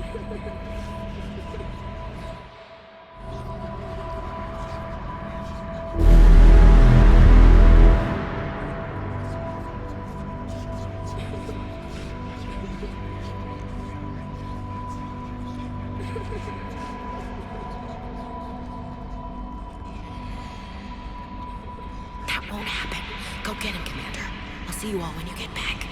That won't happen. Go get him, Commander. I'll see you all when you get back.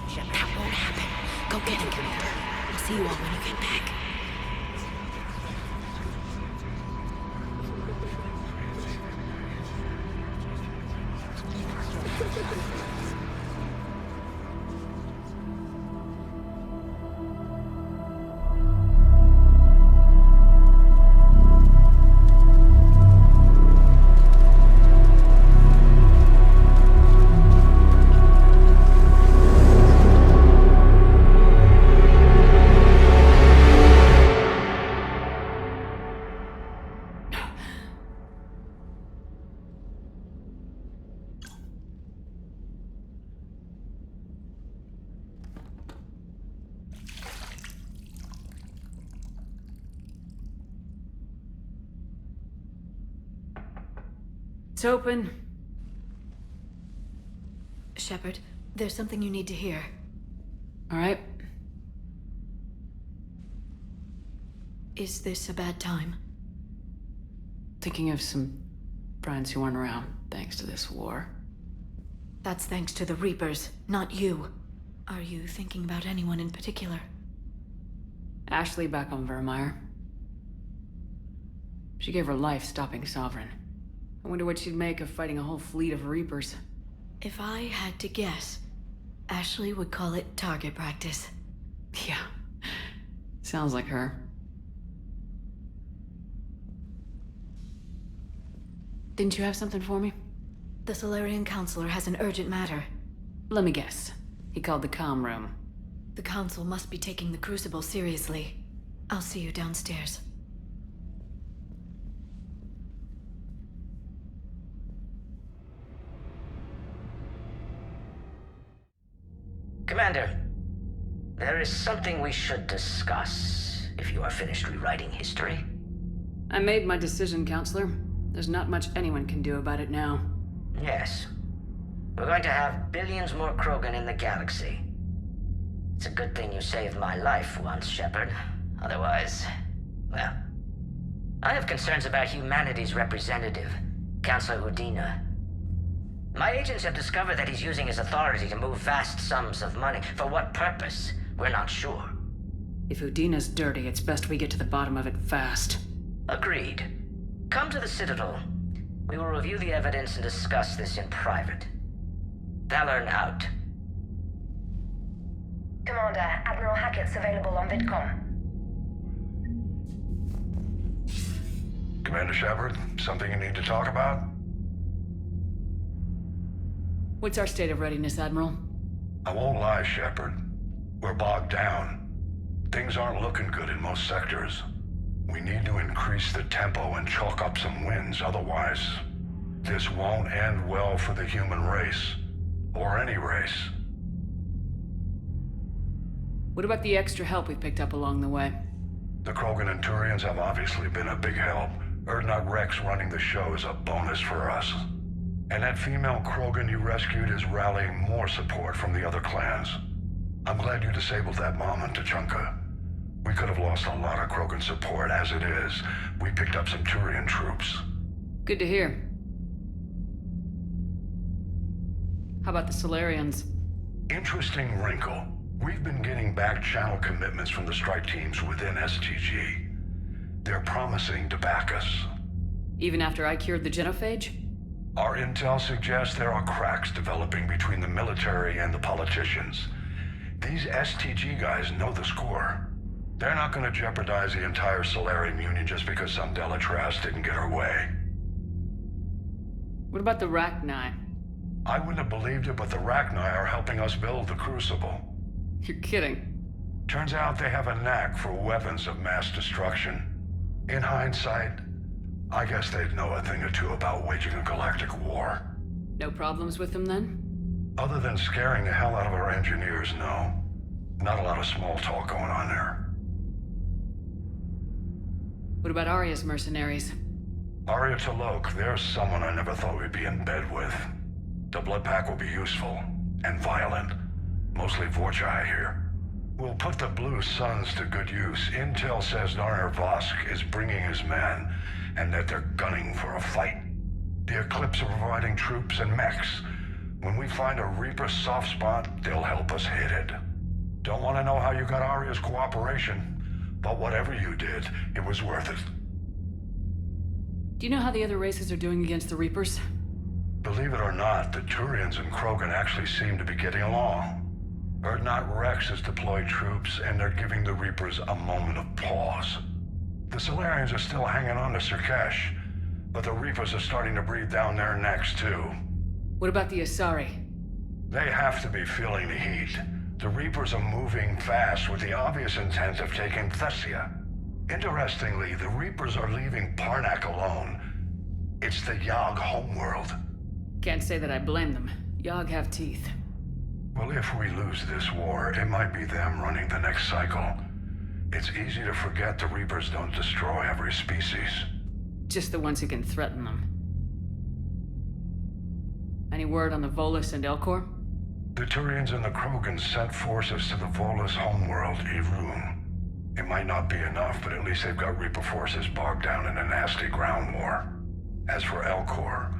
Shepard. That won't happen. Go get him, Commander. I'll see you all when you get back. It's open. Shepard, there's something you need to hear. All right. Is this a bad time? Thinking of some friends who aren't around thanks to this war. That's thanks to the Reapers, not you. Are you thinking about anyone in particular? Ashley back on Vermeer. She gave her life stopping Sovereign. I wonder what she'd make of fighting a whole fleet of Reapers. If I had to guess, Ashley would call it target practice. Yeah. Sounds like her. Didn't you have something for me? The Solarian Counselor has an urgent matter. Let me guess. He called the comm room. The Council must be taking the Crucible seriously. I'll see you downstairs. Commander, there is something we should discuss, if you are finished rewriting history. I made my decision, Counselor. There's not much anyone can do about it now. Yes. We're going to have billions more Krogan in the galaxy. It's a good thing you saved my life once, Shepard. Otherwise, well... I have concerns about humanity's representative, Councilor Udina. My agents have discovered that he's using his authority to move vast sums of money. For what purpose? We're not sure. If Udina's dirty, it's best we get to the bottom of it fast. Agreed. Come to the Citadel. We will review the evidence and discuss this in private. Valorn out. Commander, Admiral Hackett's available on VidCom. Commander Shepard, something you need to talk about? What's our state of readiness, Admiral? I won't lie, Shepard. We're bogged down. Things aren't looking good in most sectors. We need to increase the tempo and chalk up some wins, otherwise, this won't end well for the human race. Or any race. What about the extra help we picked up along the way? The Krogan and Turians have obviously been a big help. Urdnot Rex running the show is a bonus for us. And that female Krogan you rescued is rallying more support from the other clans. I'm glad you disabled that bomb on Tuchanka. We could have lost a lot of Krogan support as it is. We picked up some Turian troops. Good to hear. How about the Solarians? Interesting wrinkle. We've been getting back channel commitments from the strike teams within STG. They're promising to back us. Even after I cured the genophage? Our intel suggests there are cracks developing between the military and the politicians. These STG guys know the score. They're not gonna jeopardize the entire Solarian Union just because some Delatras didn't get her way. What about the Rachni? I wouldn't have believed it, but the Rachni are helping us build the Crucible. You're kidding. Turns out they have a knack for weapons of mass destruction. In hindsight, I guess they'd know a thing or two about waging a galactic war. No problems with them then? Other than scaring the hell out of our engineers, no. Not a lot of small talk going on there. What about Arya's mercenaries? Arya T'Loak, there's someone I never thought we'd be in bed with. The Blood Pack will be useful, and violent. Mostly Vorcha, I hear. We'll put the Blue Suns to good use. Intel says Narmer Vosk is bringing his men, and that they're gunning for a fight. The Eclipse are providing troops and mechs. When we find a Reaper soft spot, they'll help us hit it. Don't want to know how you got Arya's cooperation, but whatever you did, it was worth it. Do you know how the other races are doing against the Reapers? Believe it or not, the Turians and Krogan actually seem to be getting along. Urdnot Rex has deployed troops, and they're giving the Reapers a moment of pause. The Solarians are still hanging on to Surkesh, but the Reapers are starting to breathe down their necks, too. What about the Asari? They have to be feeling the heat. The Reapers are moving fast with the obvious intent of taking Thessia. Interestingly, the Reapers are leaving Parnak alone. It's the Yogg homeworld. Can't say that I blame them. Yogg have teeth. Well, if we lose this war, it might be them running the next cycle. It's easy to forget the Reapers don't destroy every species. Just the ones who can threaten them. Any word on the Volus and Elcor? The Turians and the Krogan sent forces to the Volus homeworld, Irun. It might not be enough, but at least they've got Reaper forces bogged down in a nasty ground war. As for Elcor,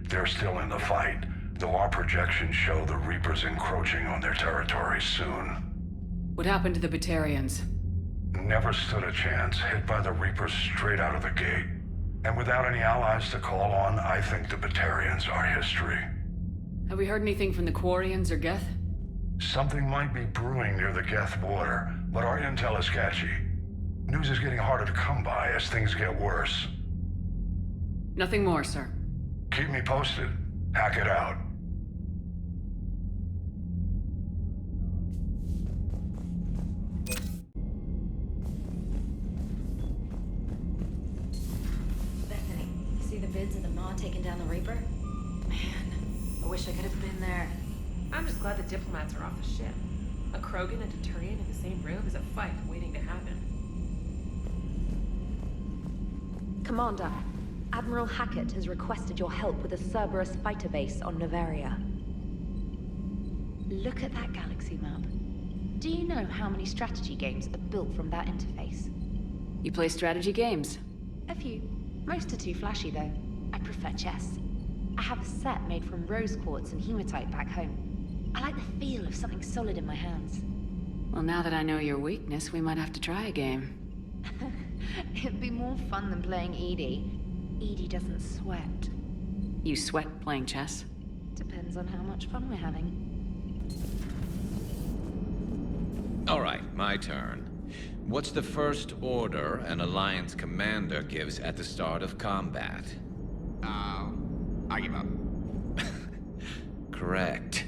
they're still in the fight, though our projections show the Reapers encroaching on their territory soon. What happened to the Batarians? Never stood a chance, hit by the Reapers straight out of the gate. And without any allies to call on, I think the Batarians are history. Have we heard anything from the Quarians or Geth? Something might be brewing near the Geth border, but our intel is sketchy. News is getting harder to come by as things get worse. Nothing more, sir. Keep me posted. Hack it out. Bethany, see the vids of the Maw taking down the Reaper? Man, I wish I could have been there. I'm just glad the diplomats are off the ship. A Krogan and a Turian in the same room is a fight waiting to happen. Commander, Admiral Hackett has requested your help with a Cerberus fighter base on Noveria. Look at that galaxy map. Do you know how many strategy games are built from that interface? You play strategy games? A few. Most are too flashy, though. I prefer chess. I have a set made from rose quartz and hematite back home. I like the feel of something solid in my hands. Well, now that I know your weakness, we might have to try a game. It'd be more fun than playing Edie. Edie doesn't sweat. You sweat playing chess? Depends on how much fun we're having. All right, my turn. What's the first order an Alliance commander gives at the start of combat? I give up. Correct.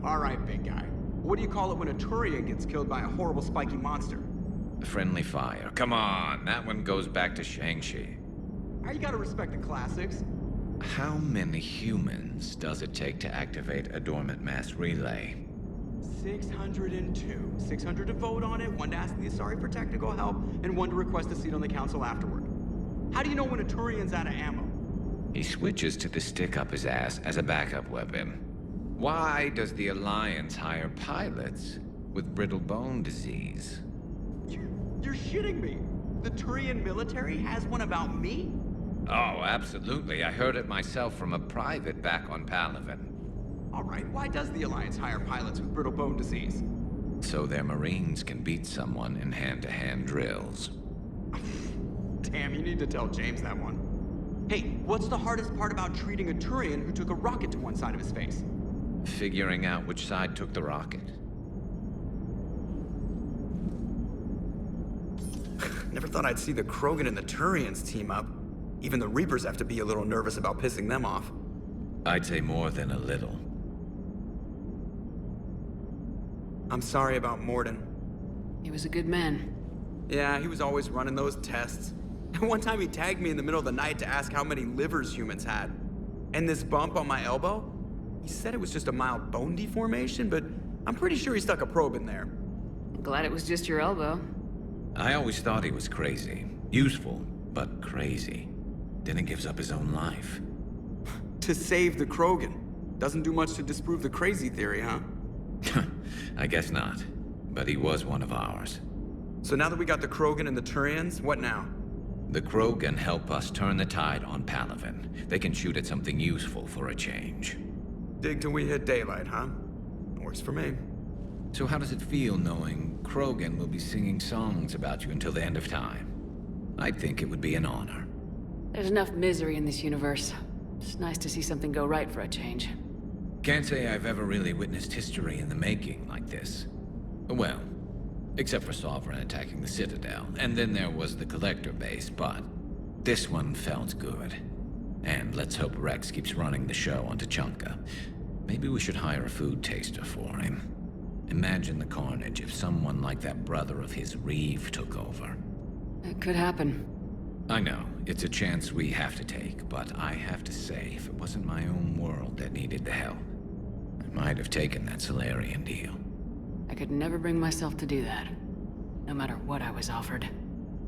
All right, big guy. What do you call it when a Turian gets killed by a horrible spiky monster? Friendly fire. Come on, that one goes back to Shang-Chi. You gotta respect the classics. How many humans does it take to activate a dormant mass relay? 602. 600 to vote on it, 1 to ask the Asari for technical help, and 1 to request a seat on the council afterward. How do you know when a Turian's out of ammo? He switches to the stick up his ass as a backup weapon. Why does the Alliance hire pilots with brittle bone disease? You're shitting me. The Turian military has one about me? Oh, absolutely. I heard it myself from a private back on Palaven. All right, why does the Alliance hire pilots with brittle bone disease? So their Marines can beat someone in hand-to-hand drills. Damn, you need to tell James that one. Hey, what's the hardest part about treating a Turian who took a rocket to one side of his face? Figuring out which side took the rocket. Never thought I'd see the Krogan and the Turians team up. Even the Reapers have to be a little nervous about pissing them off. I'd say more than a little. I'm sorry about Morden. He was a good man. Yeah, he was always running those tests. And one time he tagged me in the middle of the night to ask how many livers humans had. And this bump on my elbow? He said it was just a mild bone deformation, but I'm pretty sure he stuck a probe in there. Glad it was just your elbow. I always thought he was crazy. Useful, but crazy. Then he gives up his own life. To save the Krogan. Doesn't do much to disprove the crazy theory, huh? I guess not. But he was one of ours. So now that we got the Krogan and the Turians, what now? The Krogan help us turn the tide on Palaven. They can shoot at something useful for a change. Dig till we hit daylight, huh? Works for me. So how does it feel knowing Krogan will be singing songs about you until the end of time? I think it would be an honor. There's enough misery in this universe. It's nice to see something go right for a change. Can't say I've ever really witnessed history in the making like this. Well, except for Sovereign attacking the Citadel, and then there was the Collector base, but this one felt good. And let's hope Rex keeps running the show on Tuchanka. Maybe we should hire a food taster for him. Imagine the carnage if someone like that brother of his, Reeve, took over. It could happen. I know, it's a chance we have to take, but I have to say, if it wasn't my own world that needed the help, I might have taken that Solarian deal. I could never bring myself to do that, no matter what I was offered.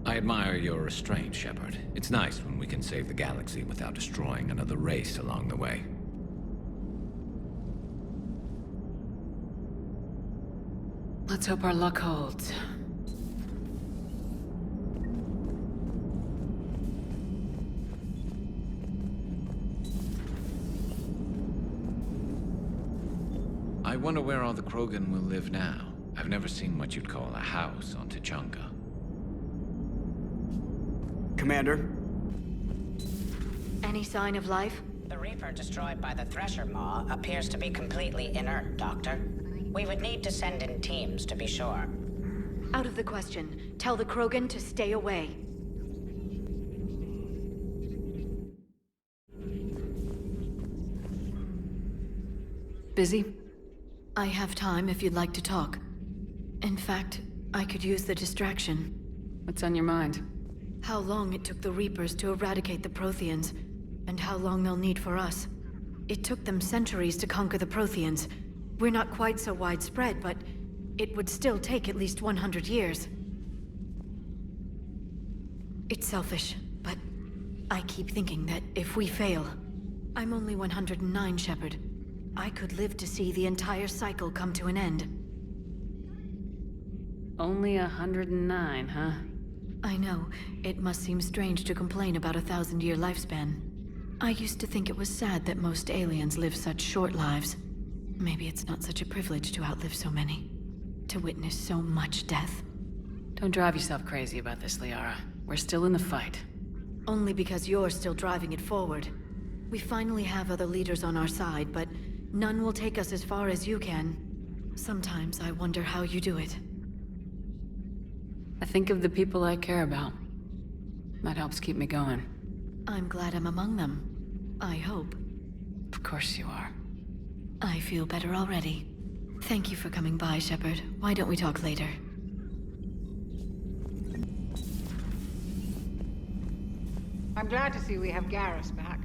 I admire your restraint, Shepard. It's nice when we can save the galaxy without destroying another race along the way. Let's hope our luck holds. I wonder where all the Krogan will live now. I've never seen what you'd call a house on Tuchanka. Commander? Any sign of life? The Reaper destroyed by the Thresher Maw appears to be completely inert, Doctor. We would need to send in teams to be sure. Out of the question. Tell the Krogan to stay away. Busy? I have time if you'd like to talk. In fact, I could use the distraction. What's on your mind? How long it took the Reapers to eradicate the Protheans, and how long they'll need for us. It took them centuries to conquer the Protheans. We're not quite so widespread, but it would still take at least 100 years. It's selfish, but I keep thinking that if we fail... I'm only 109, Shepard. I could live to see the entire cycle come to an end. Only 109, huh? I know. It must seem strange to complain about a 1,000-year lifespan. I used to think it was sad that most aliens live such short lives. Maybe it's not such a privilege to outlive so many. To witness so much death. Don't drive yourself crazy about this, Liara. We're still in the fight. Only because you're still driving it forward. We finally have other leaders on our side, but none will take us as far as you can. Sometimes I wonder how you do it. I think of the people I care about. That helps keep me going. I'm glad I'm among them. I hope. Of course you are. I feel better already. Thank you for coming by, Shepard. Why don't we talk later? I'm glad to see we have Garrus back.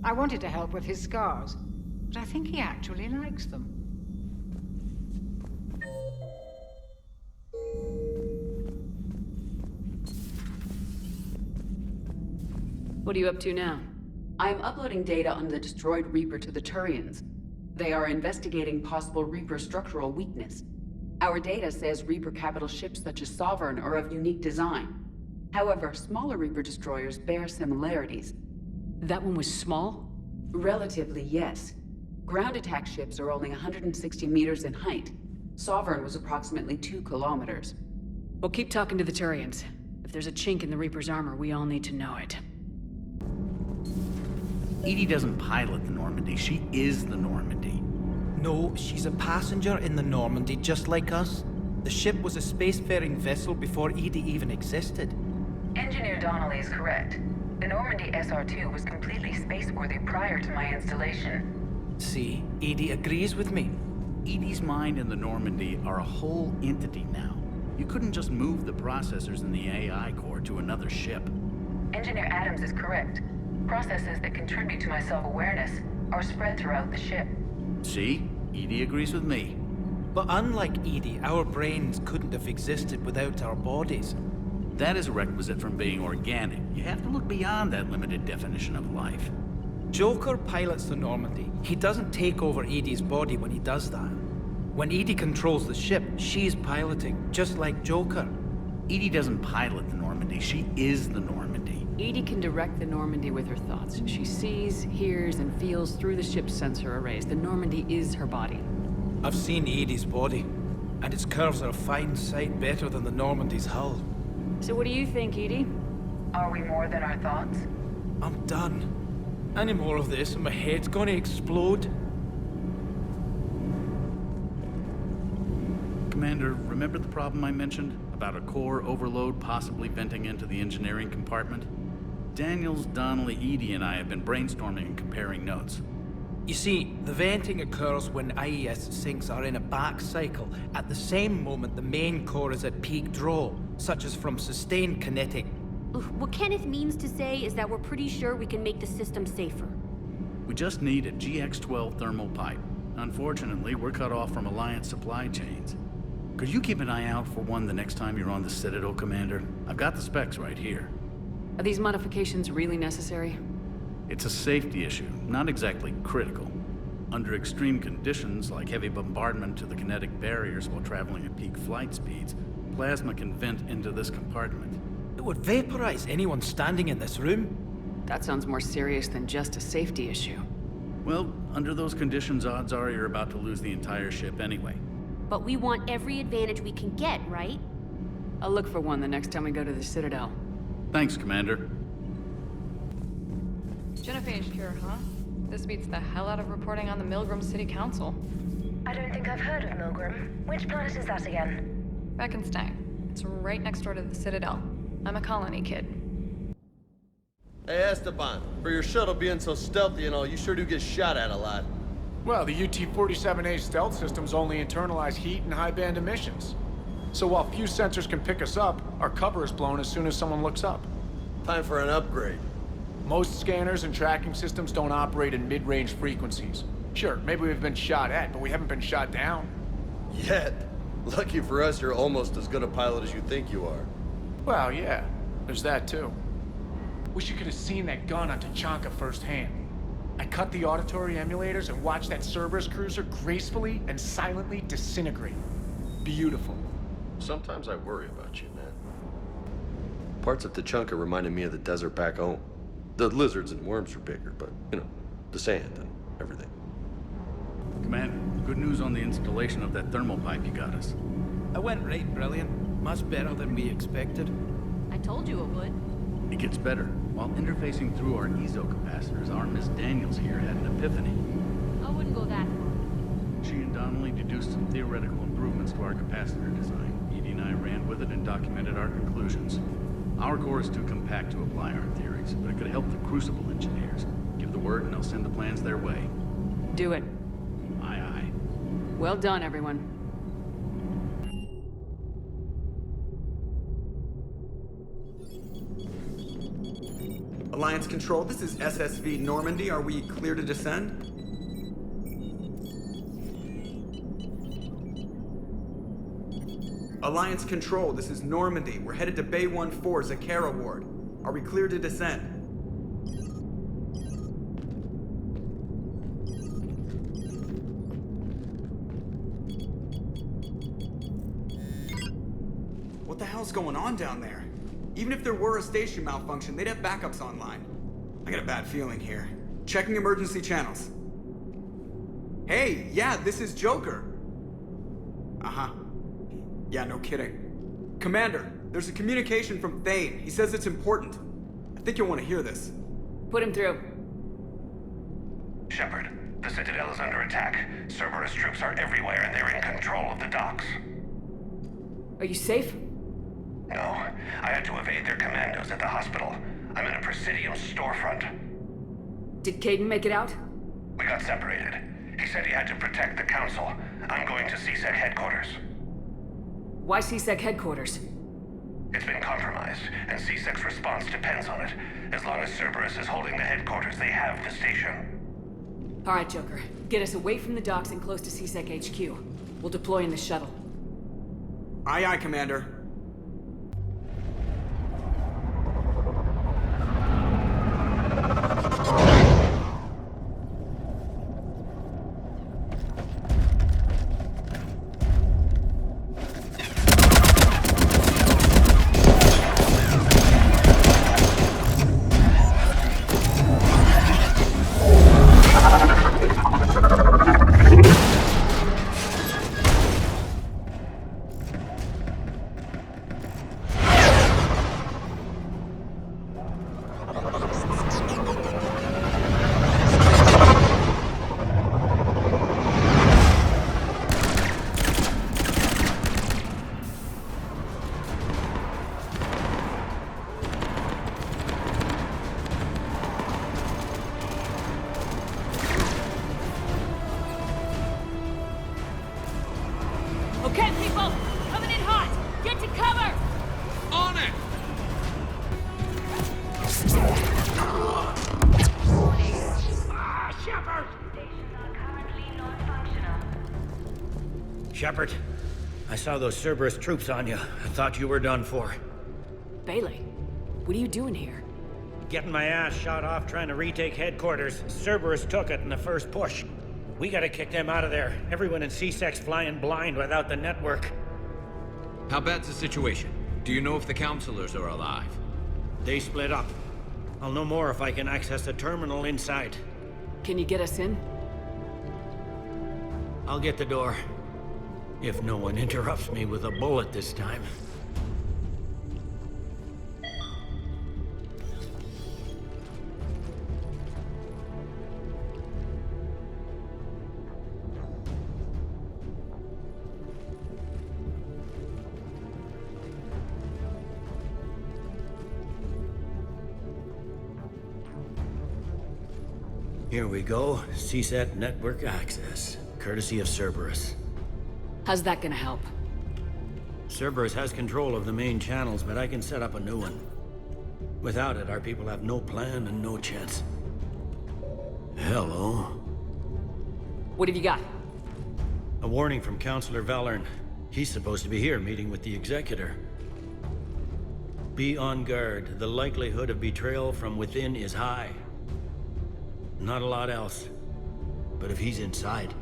I wanted to help with his scars, but I think he actually likes them. What are you up to now? I am uploading data on the destroyed Reaper to the Turians. They are investigating possible Reaper structural weakness. Our data says Reaper capital ships such as Sovereign are of unique design. However, smaller Reaper destroyers bear similarities. That one was small? Relatively, yes. Ground attack ships are only 160 meters in height. Sovereign was approximately 2 kilometers. Well, keep talking to the Turians. If there's a chink in the Reaper's armor, we all need to know it. EDI doesn't pilot the Normandy, she is the Normandy. No, she's a passenger in the Normandy just like us. The ship was a spacefaring vessel before EDI even existed. Engineer Donnelly is correct. The Normandy SR-2 was completely spaceworthy prior to my installation. See, EDI agrees with me. EDI's mind and the Normandy are a whole entity now. You couldn't just move the processors in the AI core to another ship. Engineer Adams is correct. Processes that contribute to my self-awareness are spread throughout the ship. See? EDI agrees with me. But unlike EDI, our brains couldn't have existed without our bodies. That is a requisite from being organic. You have to look beyond that limited definition of life. Joker pilots the Normandy. He doesn't take over EDI's body when he does that. When EDI controls the ship, she's piloting, just like Joker. EDI doesn't pilot the Normandy, she is the Normandy. EDI can direct the Normandy with her thoughts. She sees, hears, and feels through the ship's sensor arrays. The Normandy is her body. I've seen EDI's body, and its curves are a fine sight better than the Normandy's hull. So what do you think, EDI? Are we more than our thoughts? I'm done. Any more of this and my head's gonna explode. Commander, remember the problem I mentioned? About a core overload possibly venting into the engineering compartment? Daniels, Donnelly, EDI, and I have been brainstorming and comparing notes. You see, the venting occurs when IES sinks are in a back cycle, at the same moment the main core is at peak draw, such as from sustained kinetic. What Kenneth means to say is that we're pretty sure we can make the system safer. We just need a GX-12 thermal pipe. Unfortunately, we're cut off from Alliance supply chains. Could you keep an eye out for one the next time you're on the Citadel, Commander? I've got the specs right here. Are these modifications really necessary? It's a safety issue, not exactly critical. Under extreme conditions, like heavy bombardment to the kinetic barriers while traveling at peak flight speeds, plasma can vent into this compartment. It would vaporize anyone standing in this room. That sounds more serious than just a safety issue. Well, under those conditions, odds are you're about to lose the entire ship anyway. But we want every advantage we can get, right? I'll look for one the next time we go to the Citadel. Thanks, Commander. Genophage cure, huh? This beats the hell out of reporting on the Milgram City Council. I don't think I've heard of Milgram. Which planet is that again? Beckenstein. It's right next door to the Citadel. I'm a colony kid. Hey, Esteban, for your shuttle being so stealthy and all, you sure do get shot at a lot. Well, the UT-47A stealth systems only internalize heat and high-band emissions. So while few sensors can pick us up, our cover is blown as soon as someone looks up. Time for an upgrade. Most scanners and tracking systems don't operate in mid-range frequencies. Sure, maybe we've been shot at, but we haven't been shot down. Yet. Lucky for us, you're almost as good a pilot as you think you are. Well, yeah. There's that, too. Wish you could have seen that gun on Tachanka firsthand. I cut the auditory emulators and watched that Cerberus cruiser gracefully and silently disintegrate. Beautiful. Sometimes I worry about you, man. Parts of Tachanka reminded me of the desert back home. The lizards and worms are bigger, but, you know, the sand and everything. Commander, good news on the installation of that thermal pipe you got us. I went right brilliant. Much better than we expected. I told you it would. It gets better. While interfacing through our EZO capacitors, our Miss Daniels here had an epiphany. I wouldn't go that far. She and Donnelly deduced some theoretical improvements to our capacitor design. Edie and I ran with it and documented our conclusions. Our core is too compact to apply our theories, but it could help the Crucible engineers. Give the word and I'll send the plans their way. Do it. Aye, aye. Well done, everyone. Alliance Control, this is SSV Normandy. Are we clear to descend? Alliance Control, this is Normandy. We're headed to Bay 1-4, Zakara Ward. Are we clear to descend? What the hell's going on down there? Even if there were a station malfunction, they'd have backups online. I got a bad feeling here. Checking emergency channels. Hey, yeah, this is Joker. Uh-huh. Yeah, no kidding. Commander, there's a communication from Thane. He says it's important. I think you'll want to hear this. Put him through. Shepard, the Citadel is under attack. Cerberus troops are everywhere and they're in control of the docks. Are you safe? No, I had to evade their commandos at the hospital. I'm in a Presidium storefront. Did Caden make it out? We got separated. He said he had to protect the Council. I'm going to CSEC headquarters. Why CSEC headquarters? It's been compromised, and CSEC's response depends on it. As long as Cerberus is holding the headquarters, they have the station. All right, Joker. Get us away from the docks and close to CSEC HQ. We'll deploy in the shuttle. Aye, aye, Commander. Okay, people! Coming in hot! Get to cover! On it! Shepard, I saw those Cerberus troops on you. I thought you were done for. Bailey, what are you doing here? Getting my ass shot off trying to retake headquarters. Cerberus took it in the first push. We gotta kick them out of there. Everyone in CSEC's flying blind without the network. How bad's the situation? Do you know if the counselors are alive? They split up. I'll know more if I can access the terminal inside. Can you get us in? I'll get the door. If no one interrupts me with a bullet this time. Here we go. CSEC network access, courtesy of Cerberus. How's that gonna help? Cerberus has control of the main channels, but I can set up a new one. Without it, our people have no plan and no chance. Hello. What have you got? A warning from Counselor Valern. He's supposed to be here meeting with the Executor. Be on guard. The likelihood of betrayal from within is high. Not a lot else. But if he's inside...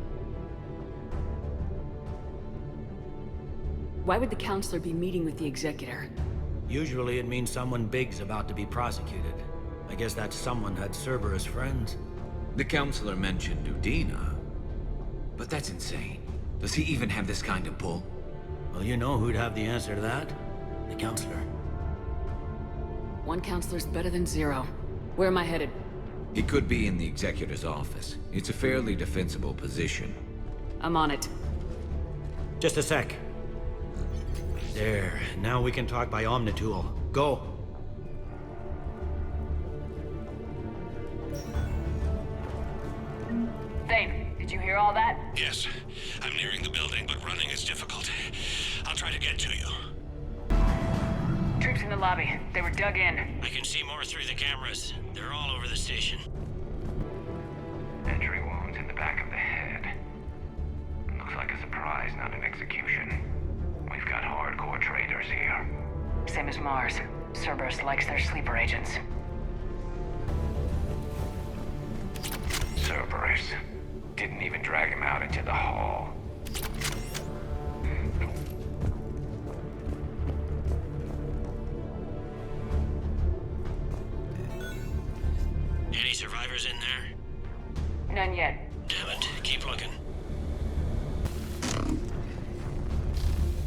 Why would the Counselor be meeting with the Executor? Usually it means someone big's about to be prosecuted. I guess that someone had Cerberus friends. The Counselor mentioned Udina. But that's insane. Does he even have this kind of pull? Well, you know who'd have the answer to that? The Counselor. One Counselor's better than zero. Where am I headed? He could be in the Executor's office. It's a fairly defensible position. I'm on it. Just a sec. There. Now we can talk by Omnitool. Go. Thane, did you hear all that? Yes. I'm nearing the building, but running is difficult. I'll try to get to you. Troops in the lobby. They were dug in. I can see more through the cameras. They're all over the station. Entry wounds in the back of the head. Looks like a surprise, not an execution. We've got hardcore traitors here. Same as Mars. Cerberus likes their sleeper agents. Cerberus. Didn't even drag him out into the hall. Any survivors in there? None yet. Damn it. Keep looking.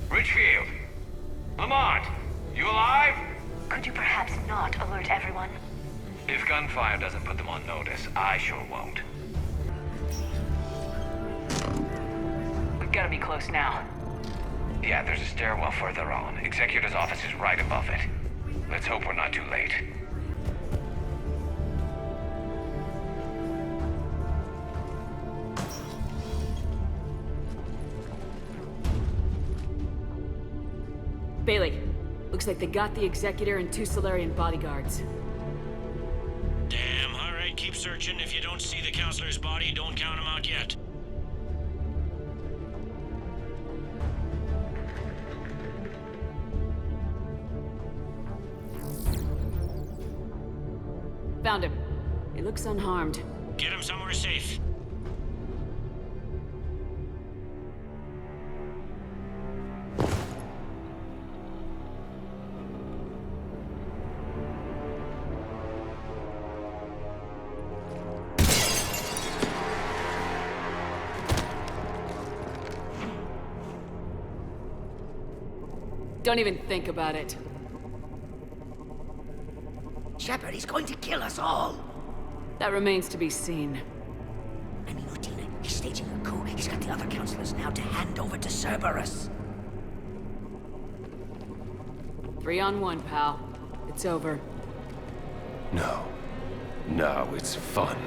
Richfield! Lamont! You alive? Could you perhaps not alert everyone? If gunfire doesn't put them on notice, I sure won't. We've got to be close now. Yeah, there's a stairwell further on. Executor's office is right above it. Let's hope we're not too late. Bailey, looks like they got the Executor and 2 Solarian bodyguards. Damn, alright, keep searching. If you don't see the counselor's body, don't count him out yet. Found him. He looks unharmed. Get him somewhere safe. Don't even think about it. Shepard, he's going to kill us all. That remains to be seen. I mean, Udina, he's staging a coup. He's got the other counselors now to hand over to Cerberus. 3 on 1, pal. It's over. No. No, it's fun.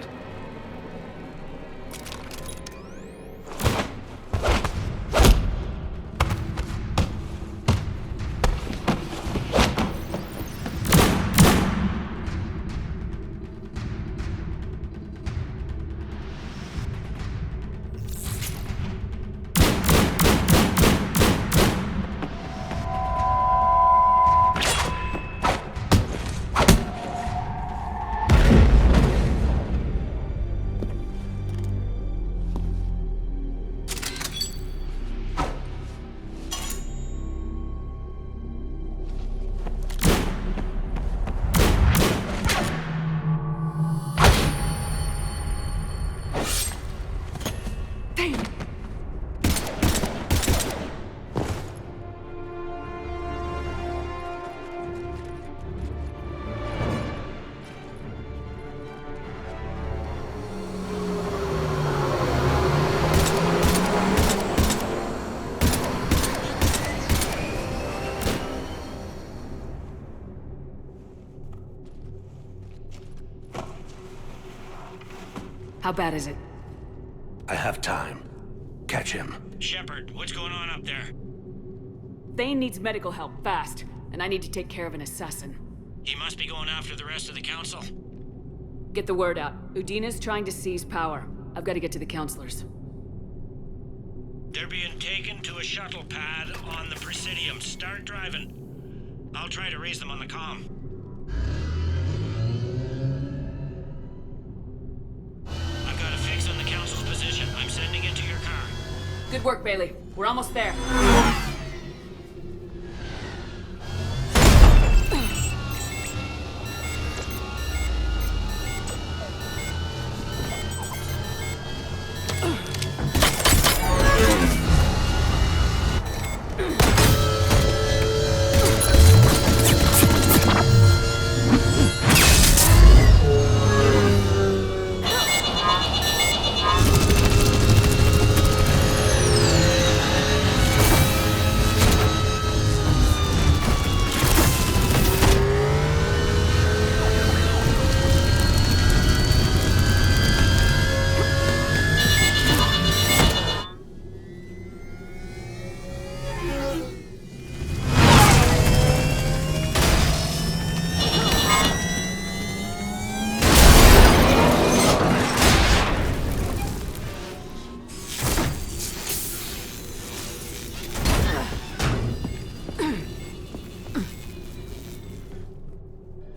How bad is it? I have time. Catch him. Shepard, what's going on up there? Thane needs medical help, fast. And I need to take care of an assassin. He must be going after the rest of the council. Get the word out. Udina's trying to seize power. I've got to get to the counselors. They're being taken to a shuttle pad on the Presidium. Start driving. I'll try to raise them on the comm. I've got a fix on the council's position. I'm sending it to your car. Good work, Bailey. We're almost there.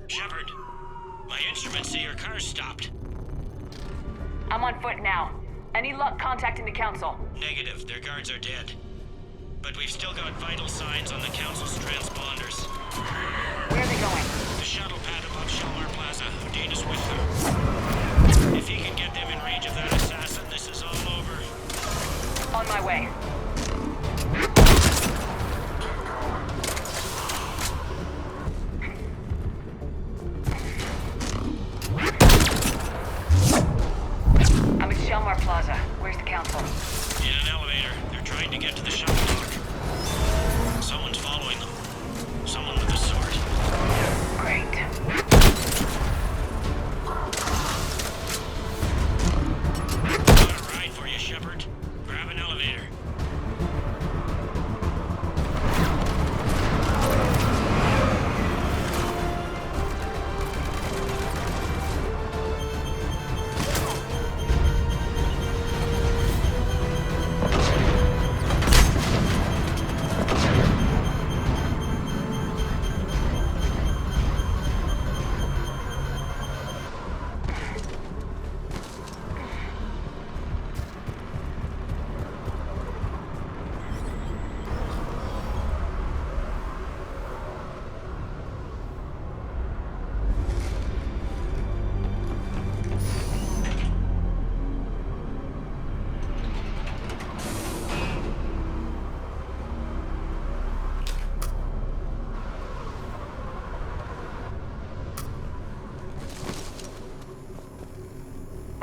Shepard, my instruments say your car's stopped. I'm on foot now. Any luck contacting the council? Negative, their guards are dead. But we've still got vital signs on the council's transponders. Where are they going? The shuttle pad above Shelmar Plaza. Udina's with them. If he can get them in range of that assassin, this is all over. On my way. I'm at Shelmar Plaza. Where's the council? In an elevator. They're trying to get to the shuttle dock.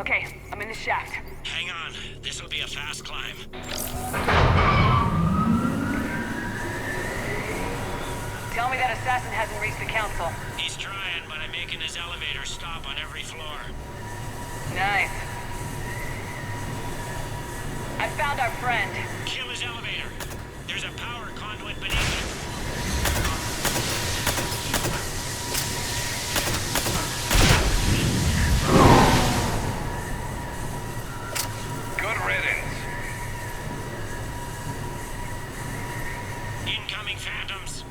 Okay, I'm in the shaft. Hang on. This'll be a fast climb. Tell me that assassin hasn't reached the council. He's trying, but I'm making his elevator stop on every floor. Nice. I found our friend. Kill his elevator. There's a power conduit beneath it. Good riddance. Incoming phantoms.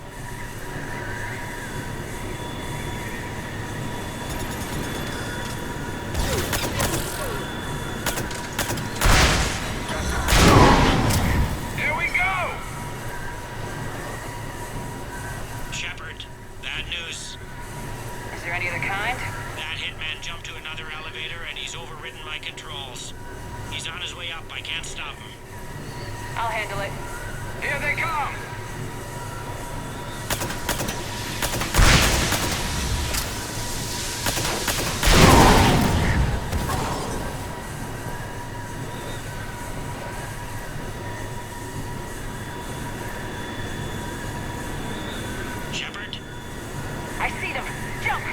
Here we go! Shepard, bad news. Is there any other kind? That hitman jumped to another elevator and he's overridden my controls. He's on his way up. I can't stop him. I'll handle it. Here they come! Shepard? I see them. Jump!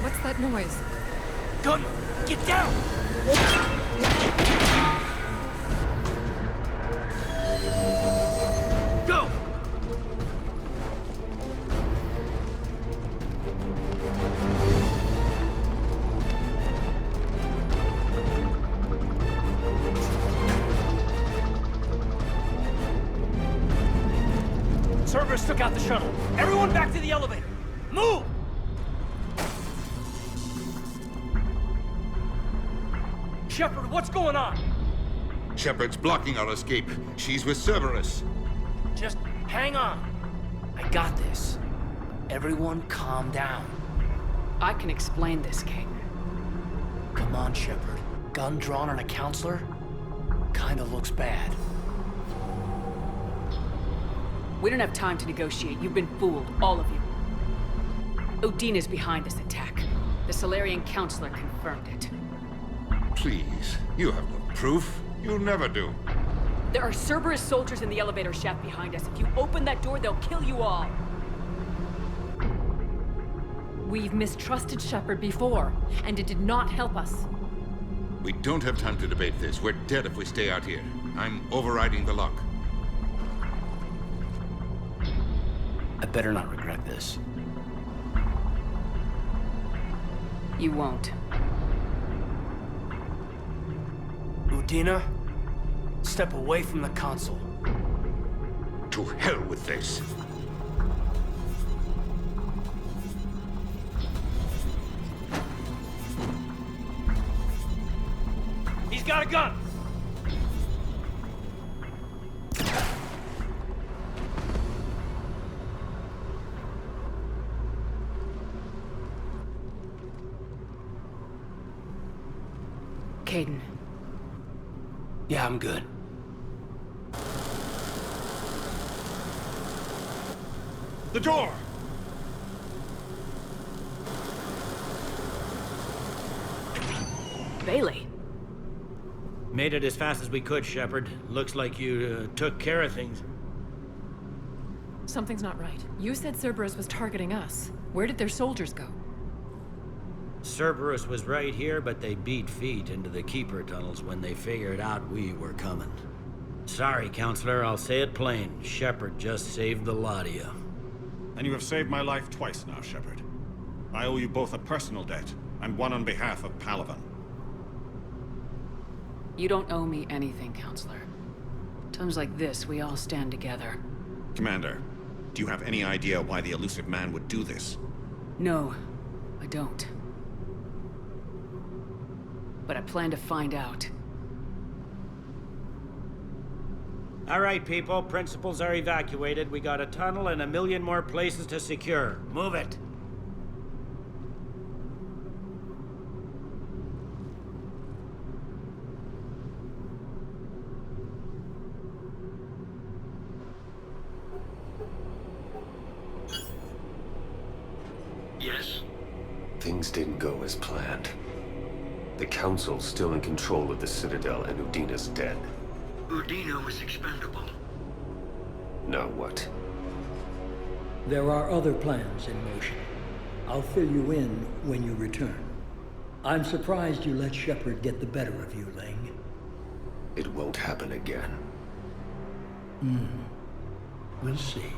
What's that noise? Gun! Get down! Go! Cerberus took out the shuttle. Everyone back to the elevator. Move! Shepard, what's going on? Shepard's blocking our escape. She's with Cerberus. Just hang on. I got this. Everyone calm down. I can explain this, King. Come on, Shepard. Gun drawn on a counselor? Kinda looks bad. We don't have time to negotiate. You've been fooled, all of you. Udina's behind this attack. The Solarian Counselor confirmed it. Please, you have no proof. You'll never do. There are Cerberus soldiers in the elevator shaft behind us. If you open that door, they'll kill you all. We've mistrusted Shepard before, and it did not help us. We don't have time to debate this. We're dead if we stay out here. I'm overriding the lock. I better not regret this. You won't. Udina, step away from the console. To hell with this. He's got a gun! Kaidan. Yeah, I'm good. The door! Bailey. Made it as fast as we could, Shepard. Looks like you took care of things. Something's not right. You said Cerberus was targeting us. Where did their soldiers go? Cerberus was right here, but they beat feet into the Keeper tunnels when they figured out we were coming. Sorry, Counselor, I'll say it plain. Shepard just saved the lot of you. And you have saved my life twice now, Shepard. I owe you both a personal debt, and one on behalf of Palaven. You don't owe me anything, Counselor. Times like this, we all stand together. Commander, do you have any idea why the Illusive Man would do this? No, I don't. But I plan to find out. All right, people. Principals are evacuated. We got a tunnel and 1 million more places to secure. Move it. Yes? Things didn't go as planned. The Council's still in control of the Citadel and Udina's dead. Udina was expendable. Now what? There are other plans in motion. I'll fill you in when you return. I'm surprised you let Shepard get the better of you, Ling. It won't happen again. We'll see.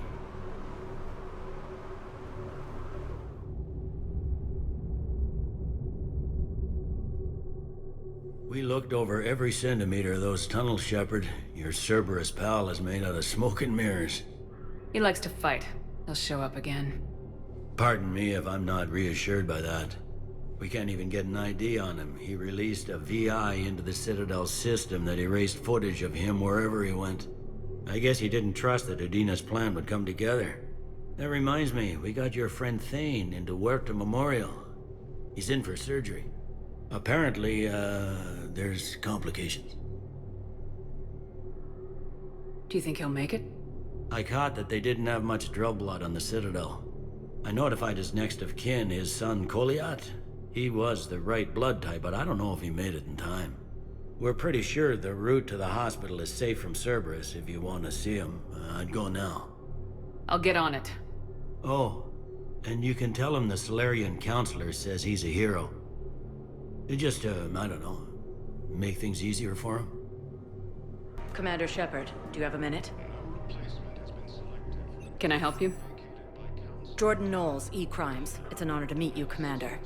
We looked over every centimeter of those tunnels, Shepard. Your Cerberus pal is made out of smoke and mirrors. He likes to fight. He'll show up again. Pardon me if I'm not reassured by that. We can't even get an ID on him. He released a VI into the Citadel system that erased footage of him wherever he went. I guess he didn't trust that Udina's plan would come together. That reminds me, we got your friend Thane into Huerta Memorial. He's in for surgery. Apparently, there's complications. Do you think he'll make it? I caught that they didn't have much Drell blood on the Citadel. I notified his next of kin, his son Koliat. He was the right blood type, but I don't know if he made it in time. We're pretty sure the route to the hospital is safe from Cerberus. If you want to see him, I'd go now. I'll get on it. Oh, and you can tell him the Solarian Counselor says he's a hero. Just, I don't know, make things easier for him? Commander Shepard, do you have a minute? Can I help you? Jordan Knowles, E-Crimes. It's an honor to meet you, Commander.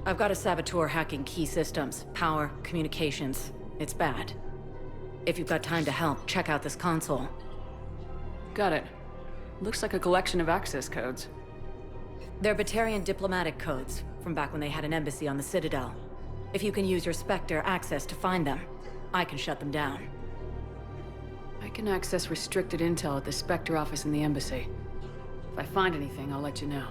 I've got a saboteur hacking key systems, power, communications. It's bad. If you've got time to help, check out this console. Got it. Looks like a collection of access codes. They're Batarian diplomatic codes, from back when they had an embassy on the Citadel. If you can use your Spectre access to find them, I can shut them down. I can access restricted intel at the Spectre office in the embassy. If I find anything, I'll let you know.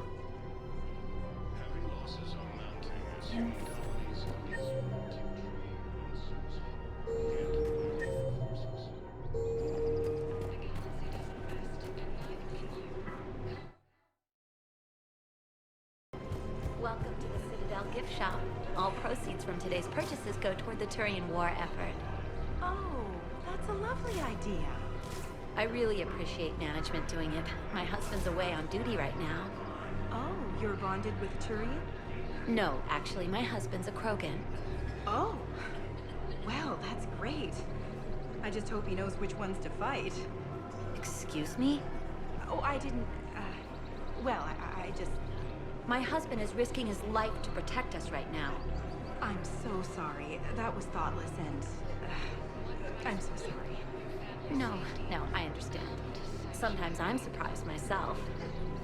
Welcome to the Citadel gift shop. All proceeds from today's purchases go toward the Turian war effort. Oh, that's a lovely idea. I really appreciate management doing it. My husband's away on duty right now. Oh, you're bonded with Turian? No, actually, my husband's a Krogan. Oh, well, that's great. I just hope he knows which ones to fight. Excuse me? Oh, I didn't, well, I just... My husband is risking his life to protect us right now. I'm so sorry. That was thoughtless and... I'm so sorry. No, I understand. Sometimes I'm surprised myself.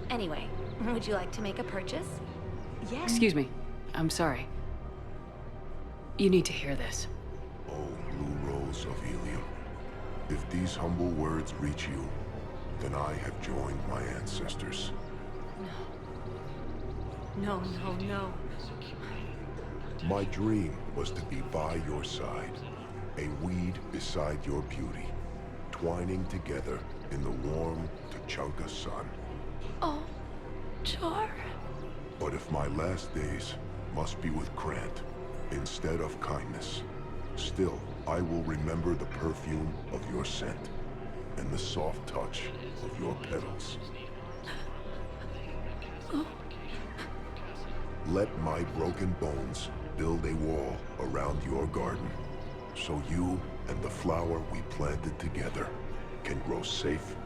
Anyway, would you like to make a purchase? Yes. Excuse me. I'm sorry. You need to hear this. Oh, Blue Rose of Helium. If these humble words reach you, then I have joined my ancestors. No. My dream was to be by your side, a weed beside your beauty, twining together in the warm Tuchanka sun. Oh, Char. But if my last days must be with Krant instead of kindness, still I will remember the perfume of your scent and the soft touch of your petals. Let my broken bones build a wall around your garden, so you and the flower we planted together can grow safe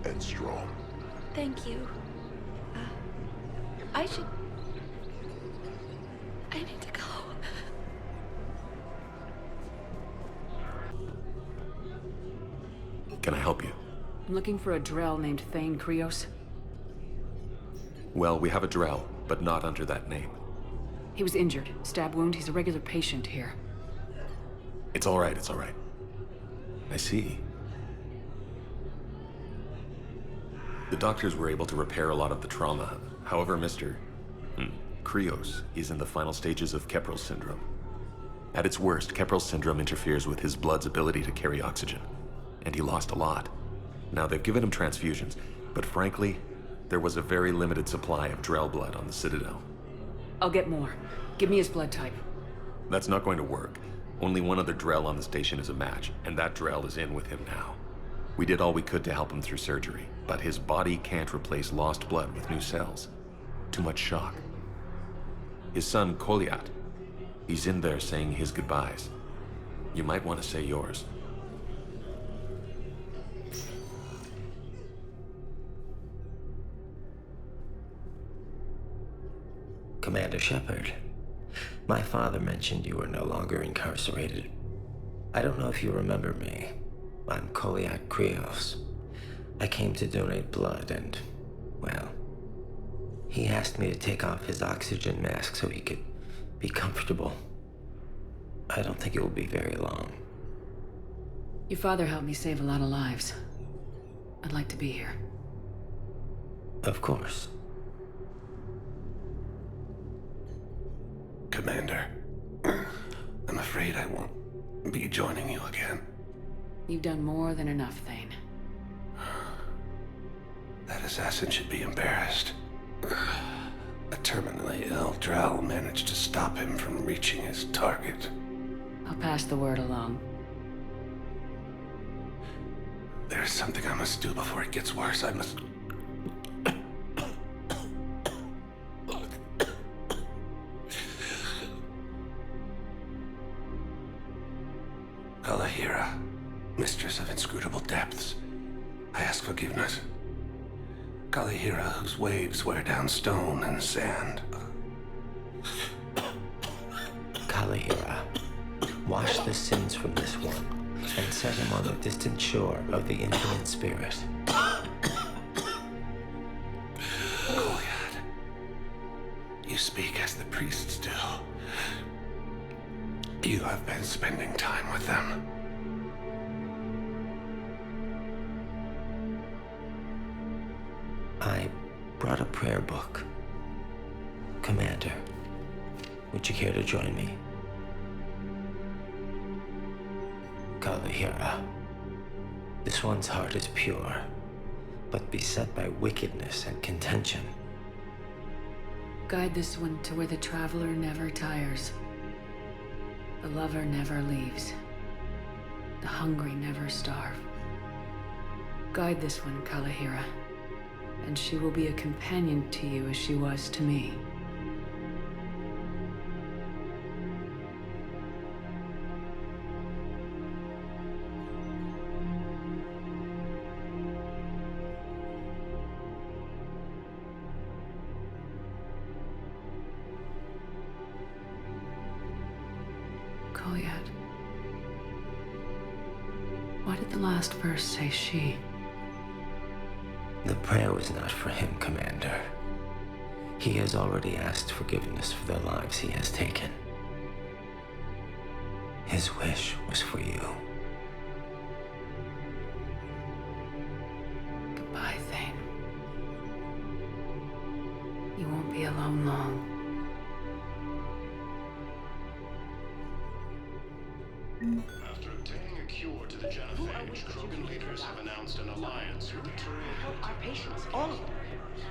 and strong. Thank you. I need to go. Can I help you? I'm looking for a Drell named Thane Krios. Well, we have a Drell, but not under that name. He was injured. Stab wound. He's a regular patient here. It's all right, it's all right. I see. The doctors were able to repair a lot of the trauma. However, Mr. Krios is in the final stages of Keprel's syndrome. At its worst, Keprel's syndrome interferes with his blood's ability to carry oxygen, and he lost a lot. Now, they've given him transfusions, but frankly, there was a very limited supply of Drell blood on the Citadel. I'll get more. Give me his blood type. That's not going to work. Only one other Drell on the station is a match, and that Drell is in with him now. We did all we could to help him through surgery, but his body can't replace lost blood with new cells. Too much shock. His son, Kolyat, he's in there saying his goodbyes. You might want to say yours. Commander Shepard, my father mentioned you were no longer incarcerated. I don't know if you remember me. I'm Kolyat Krios. I came to donate blood and, well, he asked me to take off his oxygen mask so he could be comfortable. I don't think it will be very long. Your father helped me save a lot of lives. I'd like to be here. Of course. Commander, I'm afraid I won't be joining you again. You've done more than enough, Thane. That assassin should be embarrassed. A terminally ill Drell managed to stop him from reaching his target. I'll pass the word along. There's something I must do before it gets worse. I must... Kalahira, mistress of inscrutable depths, I ask forgiveness. Kalahira, whose waves wear down stone and sand. Kalahira, wash the sins from this one and set him on the distant shore of the infinite spirit. Kolyat, you speak as the priests do. You have been spending time with them. I brought a prayer book. Commander, would you care to join me? Kalahira, this one's heart is pure, but beset by wickedness and contention. Guide this one to where the traveler never tires. The lover never leaves. The hungry never starve. Guide this one, Kalahira, and she will be a companion to you as she was to me. Kolyat. Why did the last verse say she? The prayer was not for him, Commander. He has already asked forgiveness for the lives he has taken. His wish was for you. Goodbye, Thane. You won't be alone long. After obtaining a cure to the genophage, Krogan leaders have announced an alliance with the Turian. Our patients, all of them.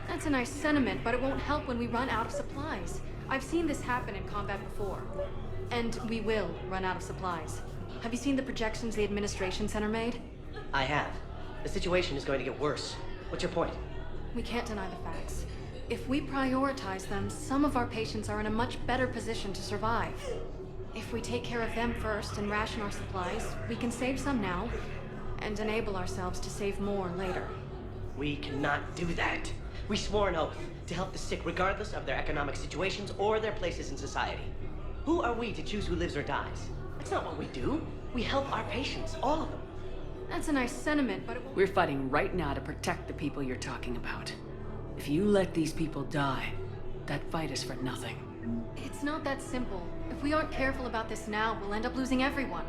That's a nice sentiment, but it won't help when we run out of supplies. I've seen this happen in combat before. And we will run out of supplies. Have you seen the projections the Administration Center made? I have. The situation is going to get worse. What's your point? We can't deny the facts. If we prioritize them, some of our patients are in a much better position to survive. If we take care of them first and ration our supplies, we can save some now, and enable ourselves to save more later. We cannot do that. We swore an oath to help the sick regardless of their economic situations or their places in society. Who are we to choose who lives or dies? That's not what we do. We help our patients, all of them. That's a nice sentiment, but it won't... We're fighting right now to protect the people you're talking about. If you let these people die, that fight is for nothing. It's not that simple. If we aren't careful about this now, we'll end up losing everyone.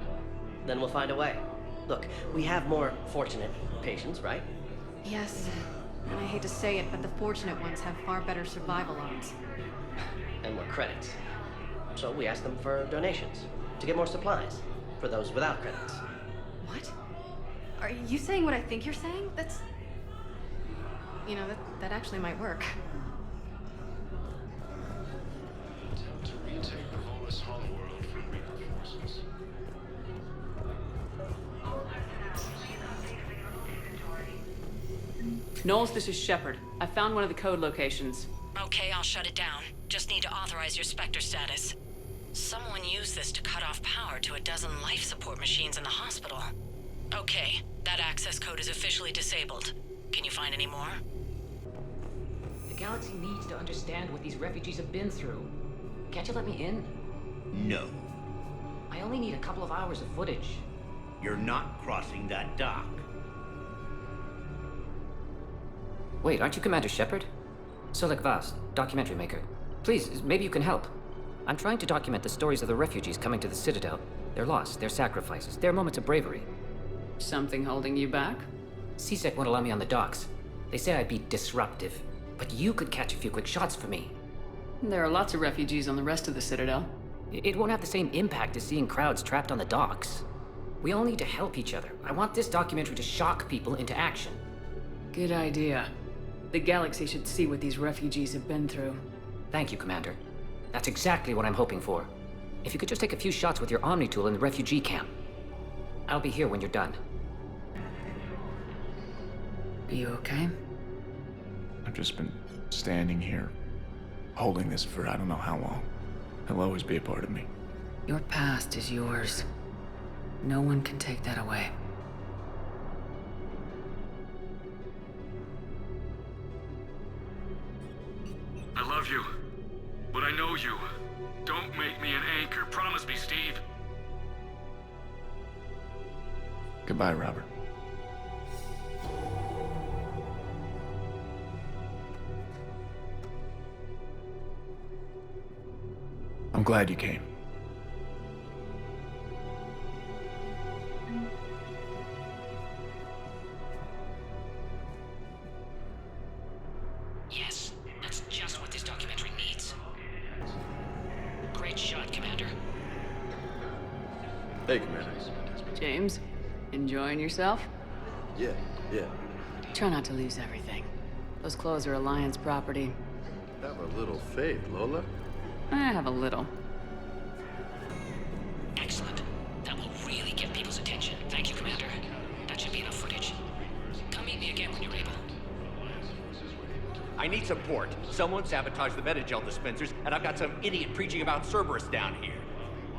Then we'll find a way. Look, we have more fortunate patients, right? Yes. And I hate to say it, but the fortunate ones have far better survival odds. And more credits. So we ask them for donations to get more supplies for those without credits. What? Are you saying what I think you're saying? That's... You know, that actually might work. Detect the Volus Hollowworld for reinforcements. Knowles, this is Shepard. I found one of the code locations. Okay, I'll shut it down. Just need to authorize your Spectre status. Someone used this to cut off power to a dozen life support machines in the hospital. Okay, that access code is officially disabled. Can you find any more? The galaxy needs to understand what these refugees have been through. Can't you let me in? No. I only need a couple of hours of footage. You're not crossing that dock. Wait, aren't you Commander Shepard? Solek Vaz, documentary maker. Please, maybe you can help. I'm trying to document the stories of the refugees coming to the Citadel. Their loss, their sacrifices, their moments of bravery. Something holding you back? CSEC won't allow me on the docks. They say I'd be disruptive. But you could catch a few quick shots for me. There are lots of refugees on the rest of the Citadel. It won't have the same impact as seeing crowds trapped on the docks. We all need to help each other. I want this documentary to shock people into action. Good idea. The galaxy should see what these refugees have been through. Thank you, Commander. That's exactly what I'm hoping for. If you could just take a few shots with your Omni tool in the refugee camp. I'll be here when you're done. Are you okay? I've just been standing here, holding this for I don't know how long. He'll always be a part of me. Your past is yours. No one can take that away. I love you, but I know you. Don't make me an anchor. Promise me, Steve. Goodbye, Robert. I'm glad you came. Yes, that's just what this documentary needs. Great shot, Commander. Hey, Commander. James, enjoying yourself? Yeah. Try not to lose everything. Those clothes are Alliance property. Have a little faith, Lola. I have a little. Excellent. That will really get people's attention. Thank you, Commander. That should be enough footage. Come meet me again when you're able. I need support. Someone sabotaged the Metagel dispensers, and I've got some idiot preaching about Cerberus down here.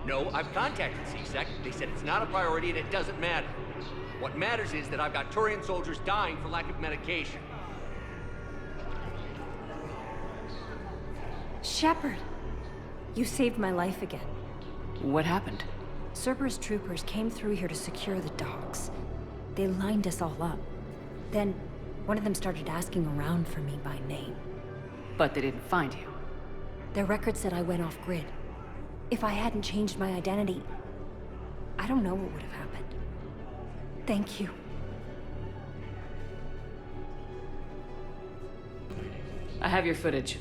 No, I've contacted CSEC. They said it's not a priority and it doesn't matter. What matters is that I've got Turian soldiers dying for lack of medication. Shepard! You saved my life again. What happened? Cerberus troopers came through here to secure the docks. They lined us all up. Then, one of them started asking around for me by name. But they didn't find you. Their record said I went off-grid. If I hadn't changed my identity, I don't know what would have happened. Thank you. I have your footage.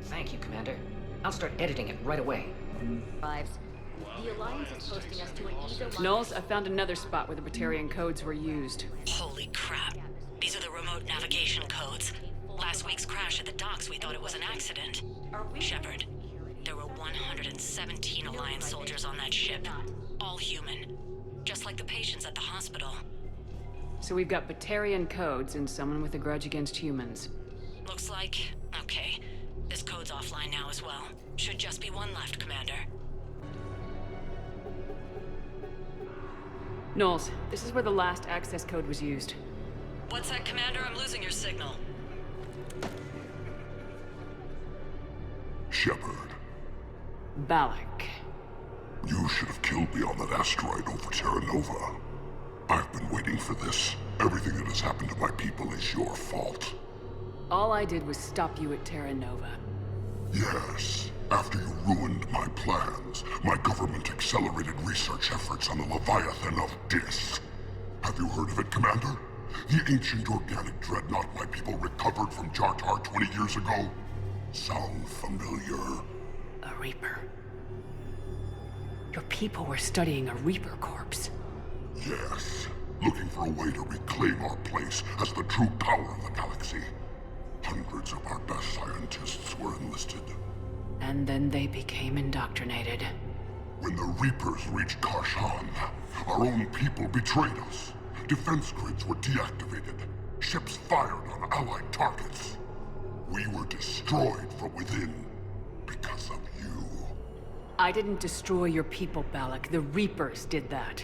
Thank you, Commander. I'll start editing it right away. The Alliance is posting us to an ESO... Knowles, I found another spot where the Batarian codes were used. Holy crap. These are the remote navigation codes. Last week's crash at the docks, we thought it was an accident. Shepard, there were 117 Alliance soldiers on that ship. All human. Just like the patients at the hospital. So we've got Batarian codes and someone with a grudge against humans. Looks like... okay. This code's offline now as well. Should just be one left, Commander. Knowles, this is where the last access code was used. What's that, Commander? I'm losing your signal. Shepard. Balak. You should have killed me on that asteroid over Terra Nova. I've been waiting for this. Everything that has happened to my people is your fault. All I did was stop you at Terra Nova. Yes. After you ruined my plans, my government accelerated research efforts on the Leviathan of Dis. Have you heard of it, Commander? The ancient organic dreadnought my people recovered from Jartar 20 years ago? Sound familiar? A Reaper. Your people were studying a Reaper corpse. Yes. Looking for a way to reclaim our place as the true power of the galaxy. Hundreds of our best scientists were enlisted. And then they became indoctrinated. When the Reapers reached Karshan, our own people betrayed us. Defense grids were deactivated. Ships fired on Allied targets. We were destroyed from within because of you. I didn't destroy your people, Balak. The Reapers did that.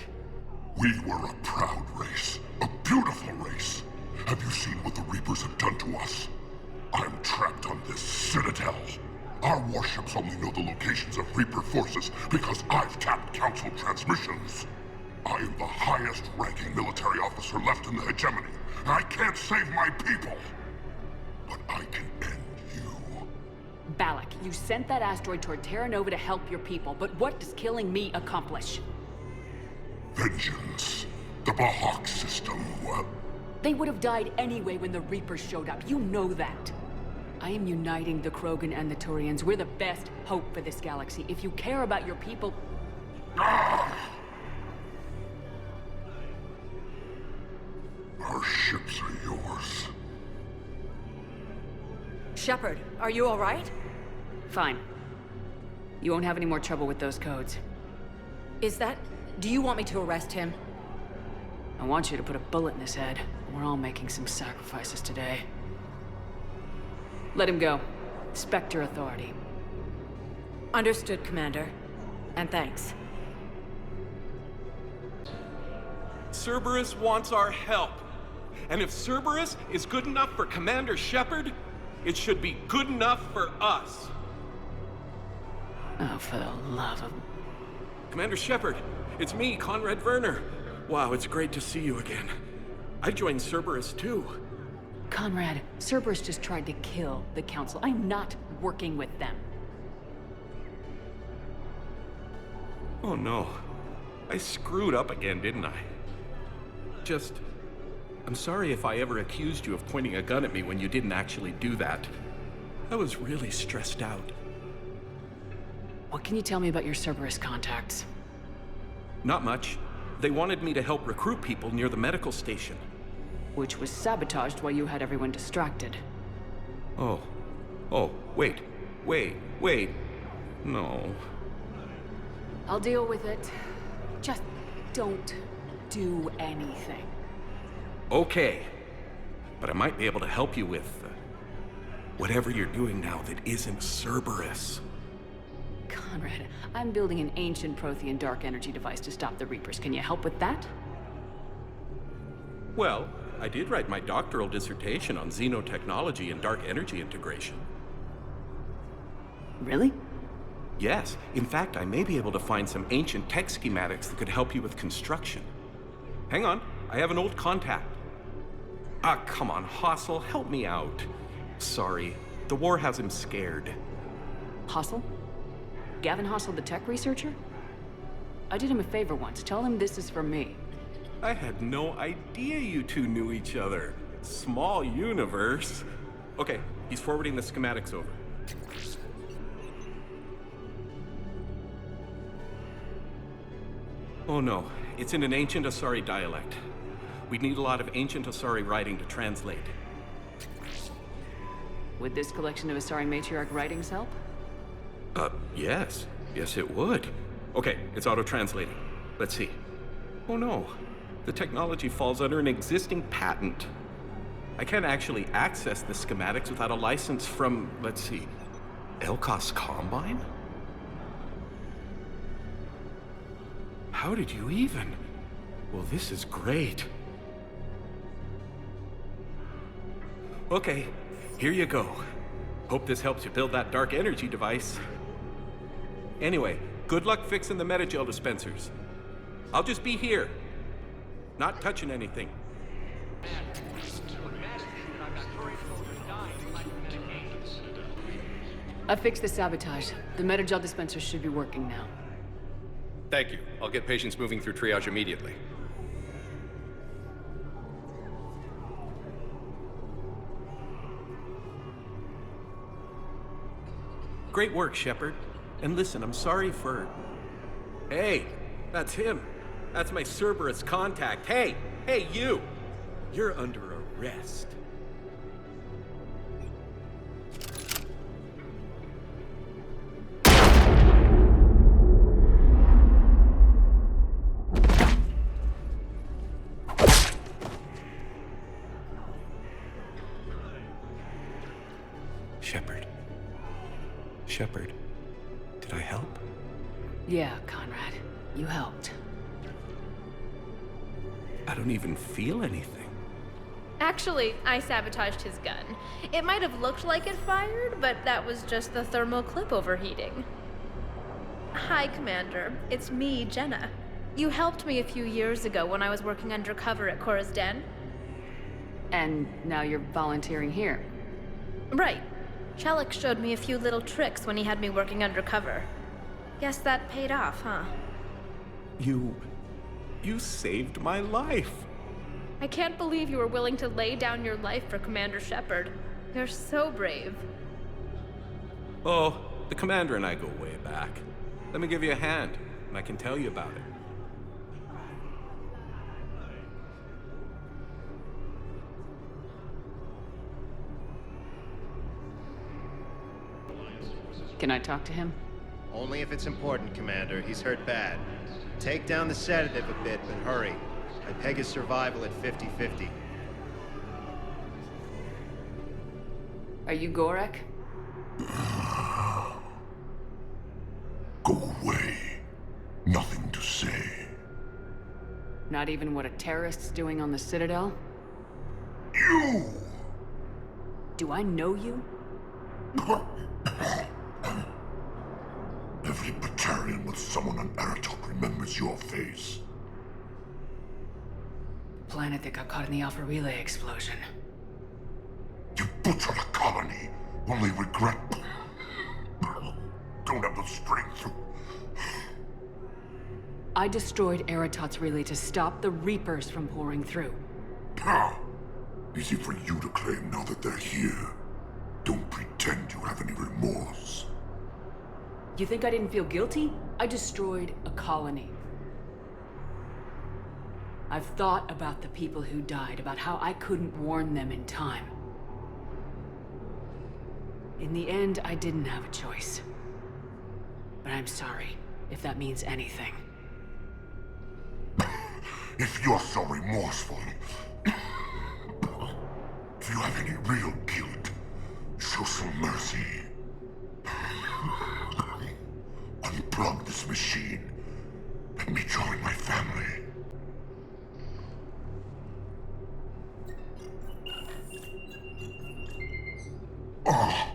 We were a proud race. A beautiful race. Have you seen what the Reapers have done to us? I'm trapped on this citadel. Our warships only know the locations of Reaper forces because I've tapped Council transmissions. I am the highest-ranking military officer left in the hegemony. I can't save my people, but I can end you. Balak, you sent that asteroid toward Terra Nova to help your people, but what does killing me accomplish? Vengeance. The Bahak system, They would have died anyway when the Reapers showed up. You know that. I am uniting the Krogan and the Turians. We're the best hope for this galaxy. If you care about your people... Our ships are yours. Shepard, are you all right? Fine. You won't have any more trouble with those codes. Is that... Do you want me to arrest him? I want you to put a bullet in his head. We're all making some sacrifices today. Let him go. Spectre authority. Understood, Commander. And thanks. Cerberus wants our help. And if Cerberus is good enough for Commander Shepard, it should be good enough for us. Oh, for the love of... Commander Shepard, it's me, Conrad Werner. Wow, it's great to see you again. I joined Cerberus too. Conrad, Cerberus just tried to kill the Council. I'm not working with them. Oh no. I screwed up again, didn't I? I'm sorry if I ever accused you of pointing a gun at me when you didn't actually do that. I was really stressed out. What can you tell me about your Cerberus contacts? Not much. They wanted me to help recruit people near the medical station. Which was sabotaged while you had everyone distracted. Oh, wait. No. I'll deal with it. Just don't do anything. Okay. But I might be able to help you with whatever you're doing now that isn't Cerberus. Conrad, I'm building an ancient Prothean dark energy device to stop the Reapers. Can you help with that? Well, I did write my doctoral dissertation on xenotechnology and dark energy integration. Really? Yes. In fact, I may be able to find some ancient tech schematics that could help you with construction. Hang on, I have an old contact. Ah, come on, Hassel, help me out. Sorry, the war has him scared. Hassel? Gavin Hassel, the tech researcher? I did him a favor once. Tell him this is for me. I had no idea you two knew each other. Small universe. Okay, he's forwarding the schematics over. Oh no, it's in an ancient Asari dialect. We'd need a lot of ancient Asari writing to translate. Would this collection of Asari matriarch writings help? Yes. Yes, it would. Okay, it's auto-translating. Let's see. Oh no. The technology falls under an existing patent. I can't actually access the schematics without a license from, let's see, Elkos Combine? How did you even? Well, this is great. Okay, here you go. Hope this helps you build that dark energy device. Anyway, good luck fixing the Metagel dispensers. I'll just be here. Not touching anything. I fixed the sabotage. The Metagel dispensers should be working now. Thank you. I'll get patients moving through triage immediately. Great work, Shepard. And listen, I'm sorry for... Hey, that's him. That's my Cerberus contact. Hey, you! You're under arrest. Shepard. Shepard, did I help? Yeah, Conrad. You helped. I don't even feel anything. Actually, I sabotaged his gun. It might have looked like it fired, but that was just the thermal clip overheating. Hi, Commander. It's me, Jenna. You helped me a few years ago when I was working undercover at Cora's Den. And now you're volunteering here. Right. Shellick showed me a few little tricks when he had me working undercover. Guess that paid off, huh? You saved my life. I can't believe you were willing to lay down your life for Commander Shepard. You're so brave. Oh, the commander and I go way back. Let me give you a hand, and I can tell you about it. Can I talk to him? Only if it's important, Commander. He's hurt bad. Take down the sedative a bit, but hurry. I peg his survival at 50-50. Are you Gorek? Go away. Nothing to say. Not even what a terrorist's doing on the Citadel? You! Do I know you? Every battalion with someone on Aratok remembers your face. Planet that got caught in the Alpha Relay explosion. You butchered a colony, only regret. Don't have the strength to... I destroyed Eratot's relay to stop the Reapers from pouring through. Easy for you to claim now that they're here. Don't pretend you have any remorse. You think I didn't feel guilty? I destroyed a colony. I've thought about the people who died, about how I couldn't warn them in time. In the end, I didn't have a choice. But I'm sorry, if that means anything. If you're so remorseful, if you have any real guilt, show some mercy. Unplug this machine. Let me join my family. Oh.